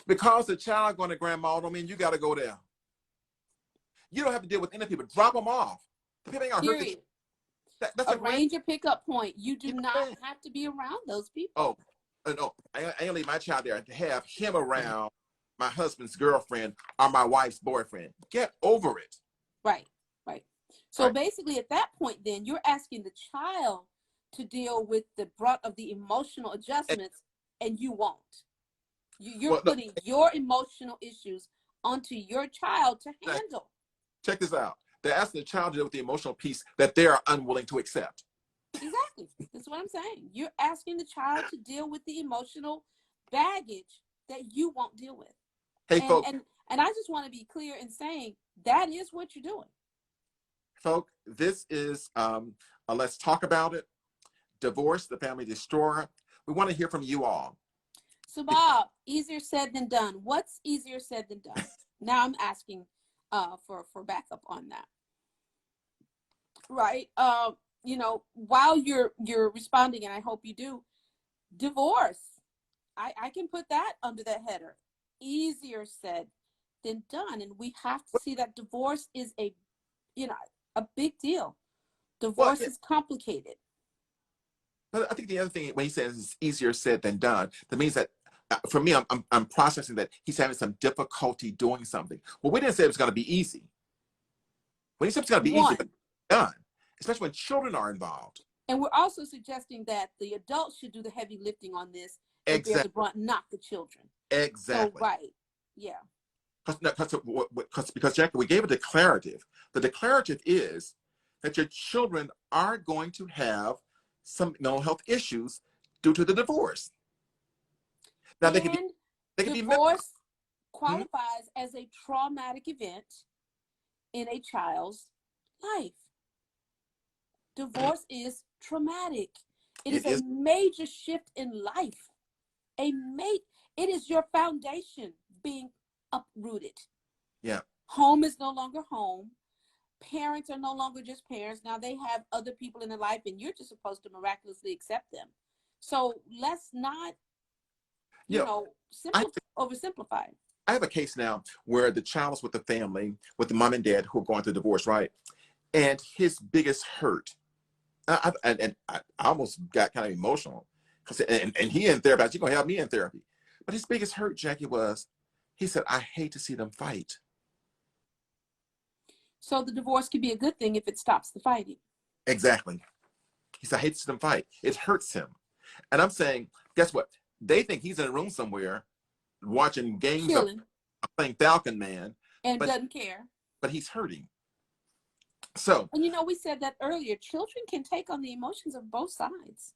Because the child going to grandma don't mean you got to go there. You don't have to deal with any people. Drop them off. The people ain't gonna hurt Period. that's a grand. Arrange your pickup point. You do You know not have to be around those people. Oh, no, I ain't leave my child there to have him around my husband's girlfriend or my wife's boyfriend. Get over it. Right, right. So Right. basically, at that point, then you're asking the child to deal with the brunt of the emotional adjustments, and you won't. You're putting your emotional issues onto your child to handle. Check this out. They're asking the child to deal with the emotional piece that they are unwilling to accept. Exactly. That's what I'm saying. You're asking the child to deal with the emotional baggage that you won't deal with. Hey, folks. And I just want to be clear in saying that is what you're doing. Folks, this is Let's Talk About It. Divorce, the Family Destroyer. We want to hear from you all. So, Bob, easier said than done. What's easier said than done? Now I'm asking for backup on that. Right. You know, while you're responding, and I hope you do, divorce. I can put that under that header. Easier said than done. And we have to see that divorce is a big deal. Divorce is complicated. But I think the other thing, when he says it's easier said than done, that means that for me, I'm processing that he's having some difficulty doing something. Well, we didn't say it was going to be easy. When he said it's going to be easy, but done, especially when children are involved. And we're also suggesting that the adults should do the heavy lifting on this and bear the brunt, not the children. Exactly. So, right. Yeah. Because Jackie, we gave a declarative. The declarative is that your children are going to have some mental health issues due to the divorce. Now, divorce qualifies as a traumatic event in a child's life. Divorce is traumatic. It It is a is. major shift in life. It is your foundation being uprooted. Yeah. Home is no longer home. Parents are no longer just parents. Now they have other people in their life, and you're just supposed to miraculously accept them. So let's not, You know, I oversimplify. I have a case now where the child is with the family, with the mom and dad who are going through divorce, right? And his biggest hurt, I almost got kind of emotional because, and he in therapy. You're gonna help me in therapy, but his biggest hurt, Jackie, was he said, "I hate to see them fight." So the divorce could be a good thing if it stops the fighting. Exactly. He said, "I hate to see them fight. It hurts him." And I'm saying, guess what? They think he's in a room somewhere watching games of Chilling playing Falcon Man, and but doesn't care. he's hurting. So, And we said that earlier. Children can take on the emotions of both sides.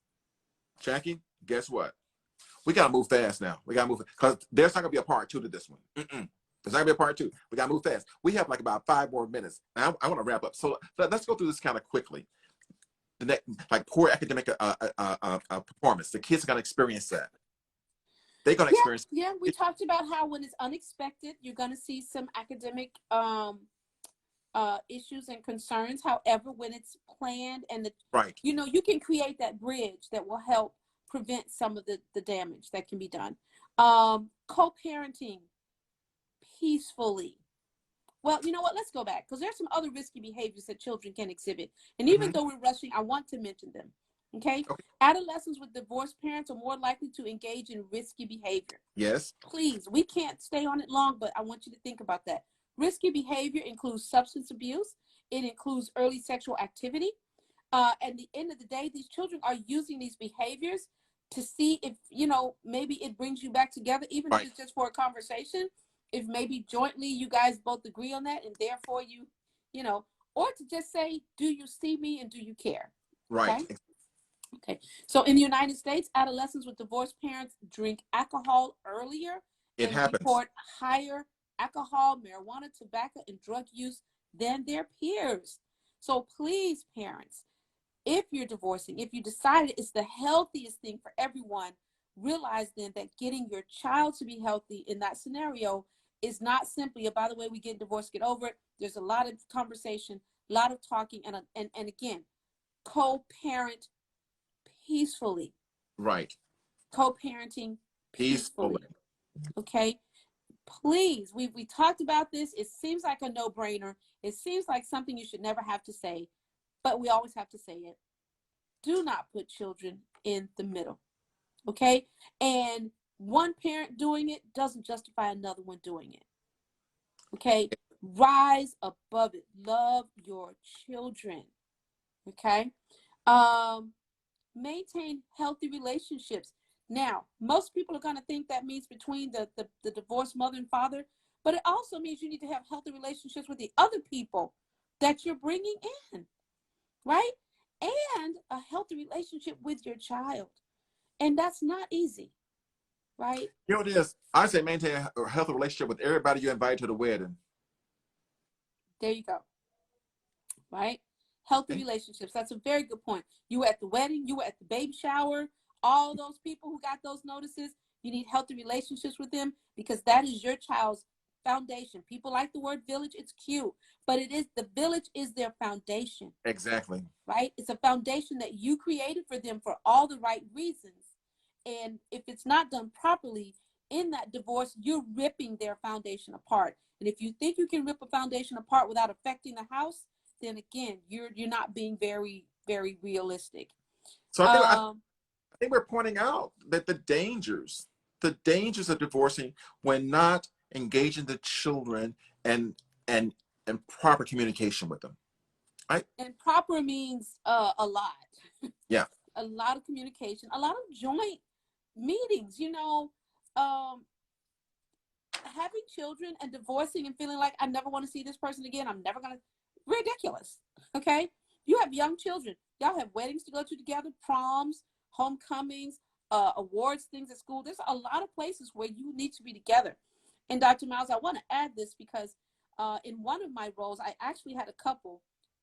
Jackie, guess what? We gotta move fast now. We gotta move because there's not gonna be a part two to this one. There's not gonna be a part two. We gotta move fast. We have like about 5 more minutes. I want to wrap up. So let's go through this kind of quickly. The next, like poor academic performance. The kids are gonna experience that. They're gonna experience. Yeah. We talked about how when it's unexpected, you're going to see some academic issues and concerns. However, when it's planned and Right. you can create that bridge that will help prevent some of the damage that can be done. Co-parenting peacefully. Well, you know what? Let's go back because there's some other risky behaviors that children can exhibit. And even though we're rushing, I want to mention them. Okay? Adolescents with divorced parents are more likely to engage in risky behavior. Yes. Please, we can't stay on it long, but I want you to think about that. Risky behavior includes substance abuse. It includes early sexual activity. At the end of the day, these children are using these behaviors to see if, maybe it brings you back together, even if it's just for a conversation. If maybe jointly you guys both agree on that and therefore or to just say, do you see me and do you care? Right. Okay. So in the United States, adolescents with divorced parents drink alcohol earlier It and happens. report higher alcohol, marijuana, tobacco, and drug use than their peers. So please, parents, if you're divorcing, if you decided it's the healthiest thing for everyone, realize then that getting your child to be healthy in that scenario is not simply by the way, we get divorced, get over it. There's a lot of conversation, a lot of talking, and again, co-parent peacefully. Right. Co-parenting peacefully. Okay. Please, we talked about this. It seems like a no-brainer. It seems like something you should never have to say, but we always have to say it. Do not put children in the middle. Okay. And one parent doing it doesn't justify another one doing it. Okay. Rise above it. Love your children. Okay. Maintain healthy relationships. Now, most people are going to think that means between the divorced mother and father, but it also means you need to have healthy relationships with the other people that you're bringing in, right? And a healthy relationship with your child. And that's not easy, right? You know what it is? I say maintain a healthy relationship with everybody you invite to the wedding. There you go. Right? Healthy relationships. That's a very good point. You were at the wedding, you were at the baby shower, all those people who got those notices, you need healthy relationships with them because that is your child's foundation. People like the word village, it's cute, but the village is their foundation. Exactly. Right? It's a foundation that you created for them for all the right reasons. And if it's not done properly in that divorce, you're ripping their foundation apart. And if you think you can rip a foundation apart without affecting the house, then again, you're not being very, very realistic. So I think we're pointing out that the dangers of divorcing when not engaging the children and proper communication with them. Right? And proper means a lot. Yeah. A lot of communication, a lot of joint meetings, having children and divorcing and feeling like I never want to see this person again. I'm never going to, ridiculous. Okay. You have young children. Y'all have weddings to go to together, proms, homecomings, awards, things at school. There's a lot of places where you need to be together. And Dr. Miles, I want to add this because in one of my roles, I actually had a couple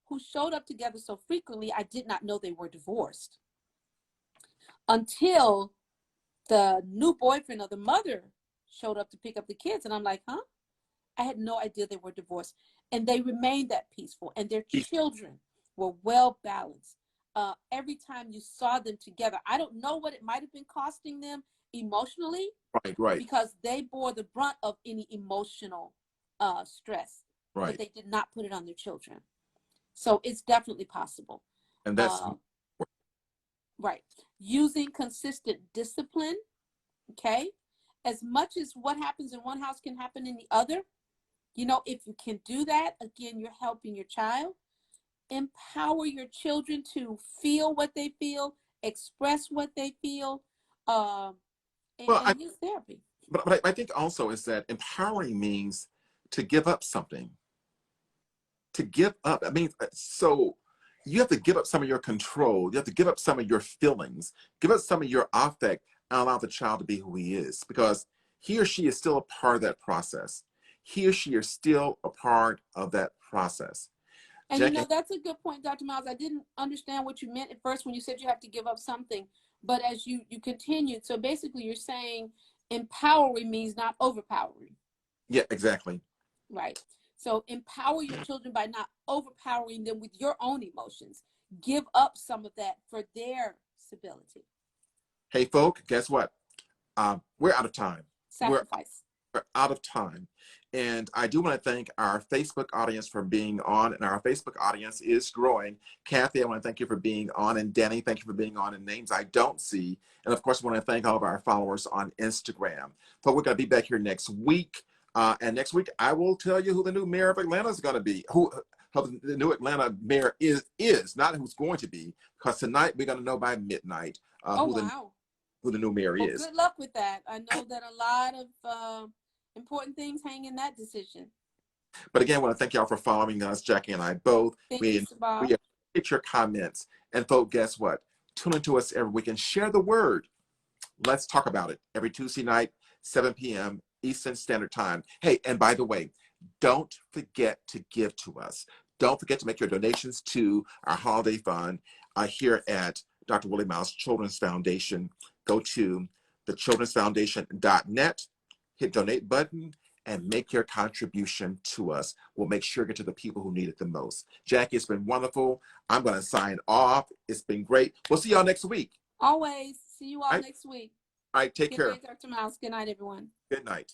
who showed up together so frequently, I did not know they were divorced until the new boyfriend of the mother showed up to pick up the kids. And I'm like, huh? I had no idea they were divorced. And they remained that peaceful, and their children were well balanced. Every time you saw them together, I don't know what it might have been costing them emotionally, Right. because they bore the brunt of any emotional stress, but Right. they did not put it on their children. So it's definitely possible. And that's Right. Using consistent discipline, okay? As much as what happens in one house can happen in the other, you know, if you can do that, again, you're helping your child. Empower your children to feel what they feel, express what they feel, well. and use therapy. But I think also is that empowering means to give up something. To give up, I mean, so you have to give up some of your control. You have to give up some of your feelings, give up some of your affect, and allow the child to be who he is, because he or she is still a part of that process. He or she is still a part of that process. And you Jackie, know, that's a good point, Dr. Miles. I didn't understand what you meant at first when you said you have to give up something, but as you continued, so basically you're saying empowering means not overpowering. yeah, exactly. Right. So empower your children by not overpowering them with your own emotions. Give up some of that for their stability. Hey, folk, guess what? We're out of time. We're Sacrifice. out of time. And I do want to thank our Facebook audience for being on, and our Facebook audience is growing. Kathy, I want to thank you for being on, and Danny, thank you for being on, and names I don't see. And of course, I want to thank all of our followers on Instagram. But we're going to be back here next week. And next week, I will tell you who the new mayor of Atlanta is going to be. Who the new Atlanta mayor is not who's going to be, because tonight we're going to know by midnight Oh, wow. who the new mayor Well, is. good luck with that. I know that a lot of important things hang in that decision. But again, I want to thank y'all for following us, Jackie and I both. Thank We you, Sabah. appreciate your comments. And folks, guess what? Tune into us every week and share the word. Let's talk about it every Tuesday night, 7 p.m. Eastern Standard Time. Hey, and by the way, don't forget to give to us. Don't forget to make your donations to our holiday fund here at Dr. Willie Miles Children's Foundation. Go to thechildrensfoundation.net, hit donate button, and make your contribution to us. We'll make sure to get to the people who need it the most. Jackie, it's been wonderful. I'm going to sign off. It's been great. We'll see y'all next week. Always. See you all next week. All right, take care. Good night, Dr. Miles. Good night, everyone. Good night.